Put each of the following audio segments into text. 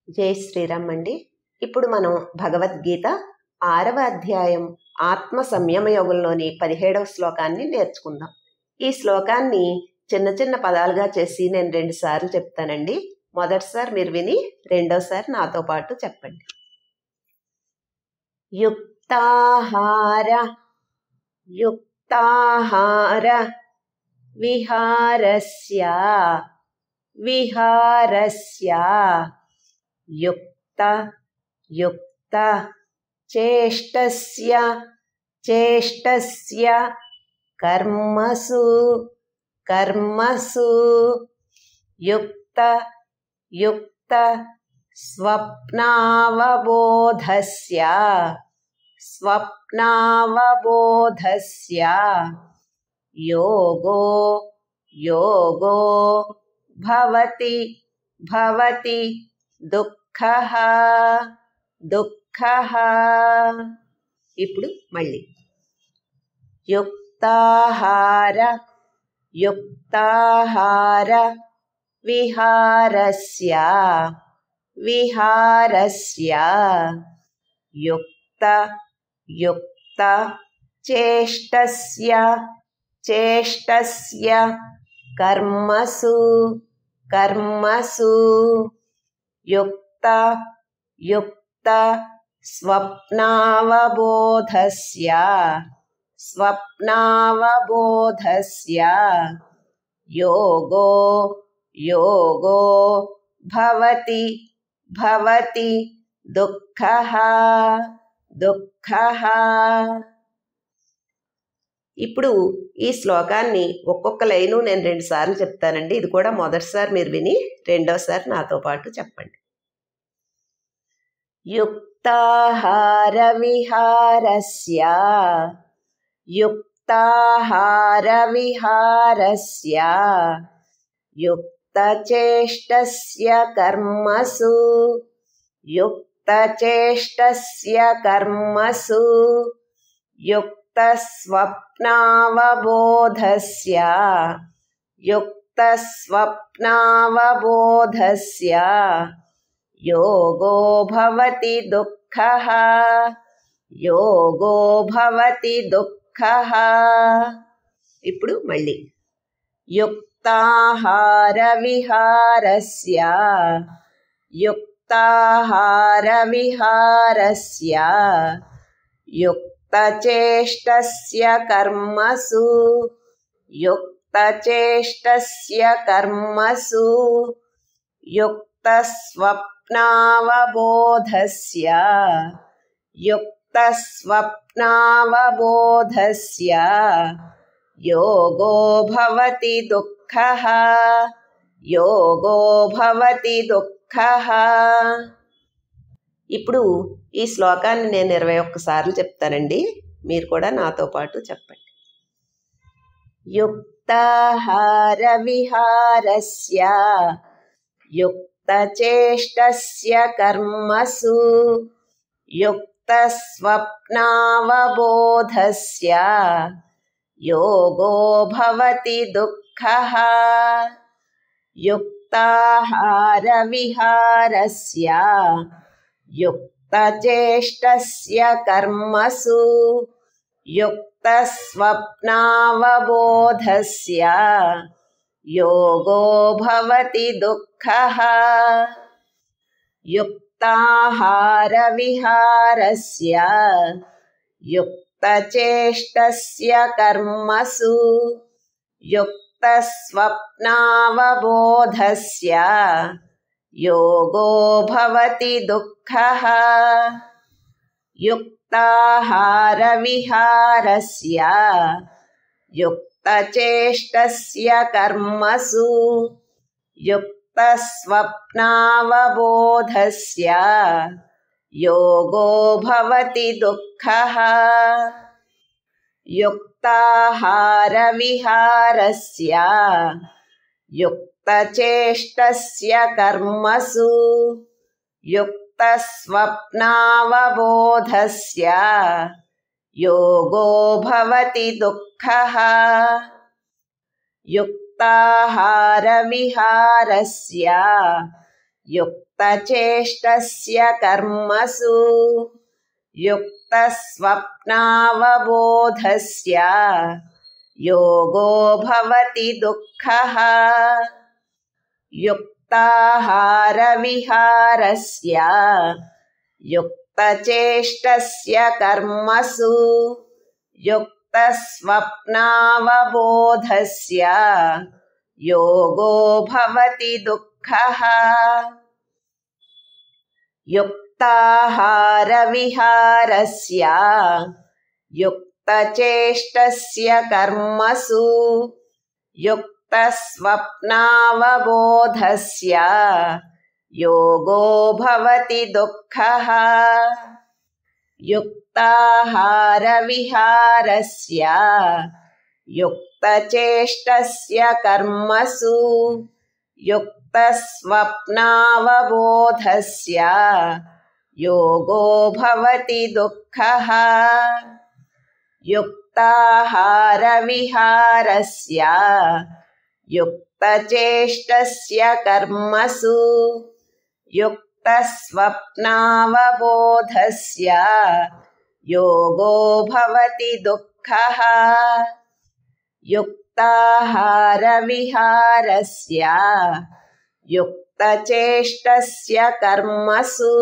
జై శ్రీరామ్ అండి. ఇప్పుడు మనం భగవద్గీత 6వ అధ్యాయం ఆత్మ సంయమ యోగంలోని 17వ శ్లోకాన్ని నేర్చుకుందాం. ఈ శ్లోకాన్ని చిన్న చిన్న పదాలుగా చేసి నేను 2 సార్లు చెప్తానండి. మొదటిసారి మీరు విని రెండోసారి నాతో పాటు చెప్పండి. యుక్తాహార యుక్తాహార విహారస్య విహారస్య యుక్త యుక్త చేష్టస్య చేష్టస్య కర్మసు కర్మసు యుక్త యుక్త స్వప్నావబోధస్య స్వప్నావబోధస్య యోగో యోగో భవతి భవతి దుఃఖః దుఃఖః. ఇప్పుడు మళ్ళీ యుక్తాహార యుక్తాహార విహారస్య విహారస్య యుక్త యుక్త చేష్టస్య చేష్టస్య కర్మసు కర్మసు యుక్త యుక్త స్వప్నావబోధస్య స్వప్నావబోధస్య యోగో యోగో భవతి భవతి దుఃఖః దుఃఖః. ఇప్పుడు ఈ శ్లోకాన్ని ఒక్కొక్క లైను నేను 2 సార్లు చెప్తానండి. ఇది కూడా మొదటిసారి మీరు విని రెండోసారి నాతో పాటు చెప్పండి. యుక్తాహార విహారస్య యుక్తాహార విహారస్య యుక్తచేష్టస్య కర్మసు యుక్తచేష్టస్య కర్మసు యుక్తస్వప్నావబోధస్య యుక్తస్వప్నావబోధస్య యోగో భవతి దుఃఖః యోగో భవతి దుఃఖః. ఇప్పుడు మళ్ళీ యుక్తాహార విహారస్య యుక్తాహార విహారస్య యుక్తచేష్టస్య కర్మసు యుక్తచేష్టస్య కర్మసు యుక్తస్వప్నావబోధస్య యుక్తస్వప్నావబోధస్య యోగో భవతి దుఃఖః యోగో భవతి దుఃఖః. ఇప్పుడు ఈ శ్లోకాన్ని నేను 21 సార్లు చెప్తానండి. మీరు కూడా నాతో పాటు చెప్పండి. యుక్తాహార విహారస్య యుక్తచేష్టస్య కర్మసు యుక్తస్వప్నావబోధస్య యోగో భవతి దుఃఖః యుక్తాహార విహారస్య యుక్తచేష్టస్య కర్మసు యుక్తస్వప్నావబోధస్య యోగో భవతి దుఃఖః యుక్తాహార విహారస్య యుక్తచేష్టస్య కర్మసు యుక్తస్వప్నావబోధస్య యోగో భవతి దుఃఖః యుక్తాహార విహారస్య యుక్తచేష్టస్య కర్మసు యుక్తస్వప్నావబోధస్య యోగో భవతి దుఃఖః యుక్తాహార విహారస్య యుక్తచేష్టస్య కర్మసు యుక్తస్వప్నావబోధస్య యోగో భవతి దుఃఖః యుక్తాహార విహారస్య యుక్త युक्तचेष्टस्य कर्मसु युक्तस्वप्नावबोधस्य योगो भवति दुःखः युक्ताहारविहारस्य युक्तचेष्टस्य कर्मसु युक्तस्वप्नावबोधस्य योगो भवति दुःखः युक्ताहारविहारस्य युक्तचेष्टस्य कर्मसु युक्तस्वप्नावबोधस्य योगो भवति दुःखः युक्ताहारविहारस्य युक्तचेष्टस्य कर्मसु युक्तस्वप्नावबोधस्य योगो भवति दुःखः युक्ताहारविहारस्य युक्तचेष्टस्य कर्मसु युक्तस्वप्नावबोधस्य योगो भवति दुःखः युक्ताहारविहारस्य युक्तचेष्टस्य कर्मसु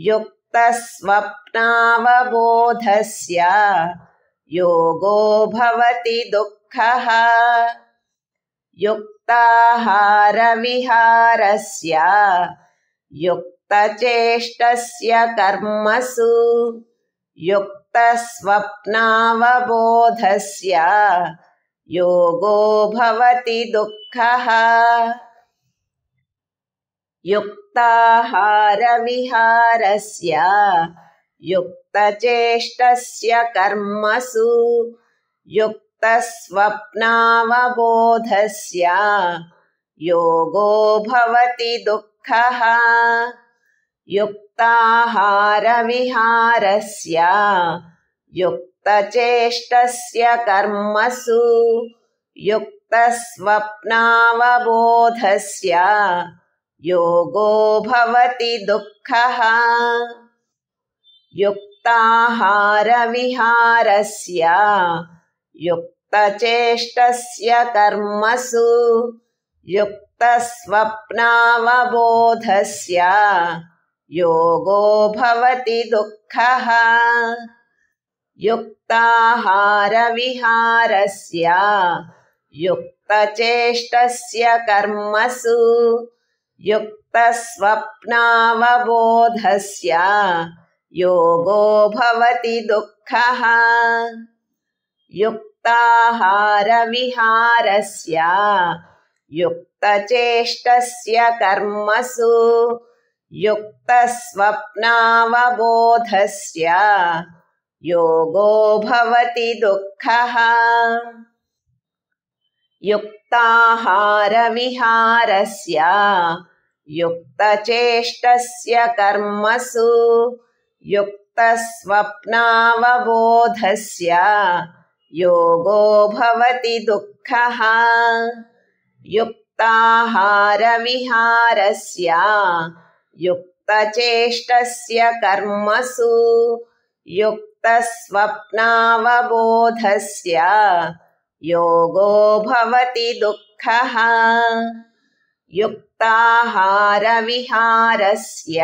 युक्तस्वप्नावबोधस्य योगो भवति दुःखः युक्ताहारविहारस्य युक्तचेष्टस्य कर्मसु युक्तस्वप्नावबोधस्य योगो भवति दुःखः युक्ताहारविहारस्य युक्तचेष्टस्य कर्मसु युक्तस्वप्नावबोधस्य योगो भवति दुःखः युक्ताहारविहारस्य युक्तचेष्टस्य कर्मसु युक्तस्वप्नावबोधस्य योगो भवति दुःखः युक्ताहारविहारस्य युक्तचेष्टस्य कर्मसु युक्तस्वप्नावबोधस्य योगो भवति दुःखः युक्ताहारविहारस्य युक्तचेष्टस्य कर्मसु युक्तस्वप्नावबोधस्य योगो भवति दुःखः युक्ताहारविहारस्य युक्तचेष्टस्य कर्मसु युक्तस्वप्नावबोधस्य योगो भवति दुःखः युक्ताहारविहारस्य युक्तचेष्टस्य कर्मसु युक्तस्वप्नावबोधस्य योगो भवति दुःखः युक्ताहारविहारस्य युक्तचेष्टस्य कर्मसु युक्तस्वप्नावबोधस्य योगो भवति दुःखः युक्ताहारविहारस्य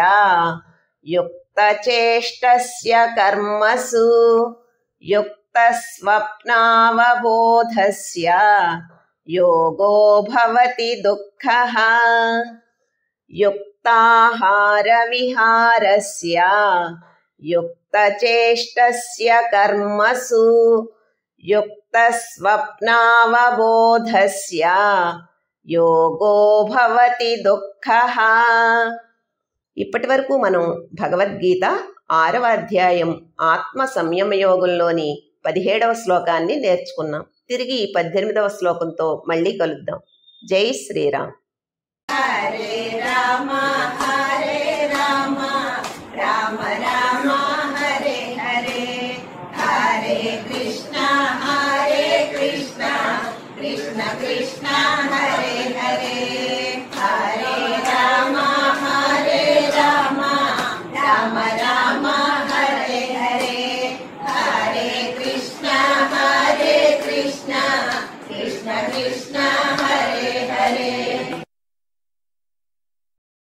युक्तचेष्टस्य कर्मसु युक्तस्वप्नावबोधस्य योगो भवति दुःखः युक्ताहारविहारस्य युक्तचेष्टस्य कर्मसु युक्तस्वप्नावबोधस्य योगो भवति दुःखः ఇప్పటి వరకు మనం భగవద్గీత 6వ అధ్యాయం ఆత్మ సంయమ యోగంలోని 17వ శ్లోకాన్ని నేర్చుకున్నాం. తిరిగి 18వ శ్లోకంతో మళ్ళీ కలుద్దాం. జై శ్రీరామ్. హరే రామ